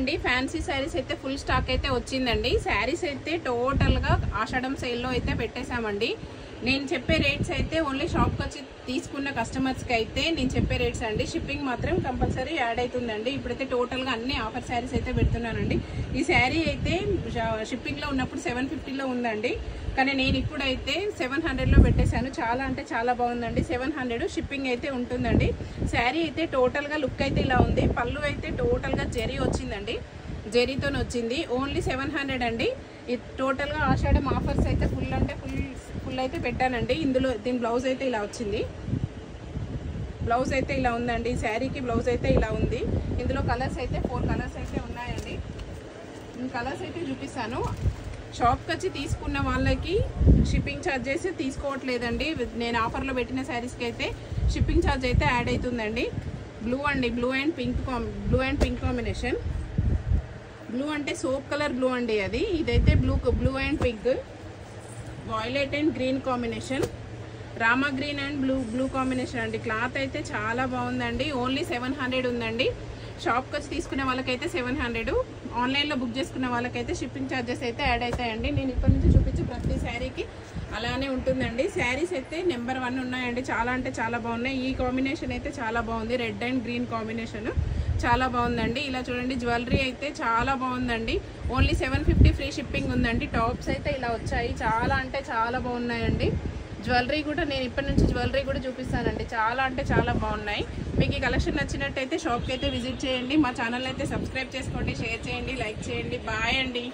అండి ఫ్యాన్సీ శారీస్ అయితే full stock అయితే వచ్చిందండి. శారీస్ అయితే టోటల్గా ఆషాఢం సేల్లో అయితే పెట్టేశామండి. నేను చెప్పే రేట్స్ అయితే ఓన్లీ షాప్కి వచ్చి తీసుకున్న కస్టమర్స్కి అయితే నేను చెప్పే రేట్స్ అండి. షిప్పింగ్ మాత్రం కంపల్సరీ యాడ్ అవుతుందండి. ఇప్పుడైతే టోటల్గా అన్ని ఆఫర్ శారీస్ అయితే పెడుతున్నానండి. ఈ శారీ అయితే షిప్పింగ్లో ఉన్నప్పుడు 750లో ఉందండి, కానీ నేను ఇప్పుడైతే 700లో పెట్టేశాను. చాలా అంటే చాలా బాగుందండి. 700 షిప్పింగ్ అయితే ఉంటుందండి. శారీ అయితే టోటల్గా లుక్ అయితే ఇలా ఉంది. పళ్ళు అయితే టోటల్గా జరీ వచ్చిందండి, జరీతో వచ్చింది. ఓన్లీ 700 అండి. ఇది టోటల్గా ఆషాఢం ఆఫర్స్ అయితే ఫుల్ అంటే ఫుల్ అయితే పెట్టానండి. ఇందులో దీని బ్లౌజ్ అయితే ఇలా వచ్చింది. బ్లౌజ్ అయితే ఇలా ఉందండి. ఈ శారీకి బ్లౌజ్ అయితే ఇలా ఉంది. ఇందులో కలర్స్ అయితే 4 కలర్స్ అయితే ఉన్నాయండి. కలర్స్ అయితే చూపిస్తాను. షాప్కి వచ్చి తీసుకున్న వాళ్ళకి షిప్పింగ్ ఛార్జెస్ తీసుకోవట్లేదండి. నేను ఆఫర్లో పెట్టిన శారీస్కి అయితే షిప్పింగ్ ఛార్జ్ అయితే యాడ్ అవుతుందండి. బ్లూ అండి, blue and pink combination. Blue అంటే సోప్ కలర్ బ్లూ అండి అది. ఇదైతే blue and pink, violet and green combination, Rama green and blue combination అండి. క్లాత్ అయితే చాలా బాగుందండి. ఓన్లీ 700 ఉందండి. షాప్కి వచ్చి తీసుకునే వాళ్ళకైతే 700, ఆన్లైన్లో బుక్ చేసుకున్న వాళ్ళకైతే షిప్పింగ్ ఛార్జెస్ అయితే యాడ్ అవుతాయండి. నేను ఇక్కడ నుంచి చూపించే ప్రతి శారీకి అలానే ఉంటుందండి. శారీస్ అయితే నెంబర్ 1 ఉన్నాయండి. చాలా అంటే చాలా బాగున్నాయి. ఈ కాంబినేషన్ అయితే చాలా బాగుంది. రెడ్ అండ్ గ్రీన్ కాంబినేషన్ చాలా బాగుందండి. ఇలా చూడండి, జ్యువెలరీ అయితే చాలా బాగుందండి. ఓన్లీ 750 ఫ్రీ షిప్పింగ్ ఉందండి. టాప్స్ అయితే ఇలా వచ్చాయి. చాలా అంటే చాలా బాగున్నాయండి. జ్యువెలరీ కూడా నేను ఇప్పటి నుంచి జ్యువెలరీ కూడా చూపిస్తానండి. చాలా అంటే చాలా బాగున్నాయి. మీకు ఈ కలెక్షన్ నచ్చినట్టయితే షాప్కి అయితే విజిట్ చేయండి. మా ఛానల్ అయితే సబ్స్క్రైబ్ చేసుకోండి, షేర్ చేయండి, లైక్ చేయండి. బాయ్ అండి.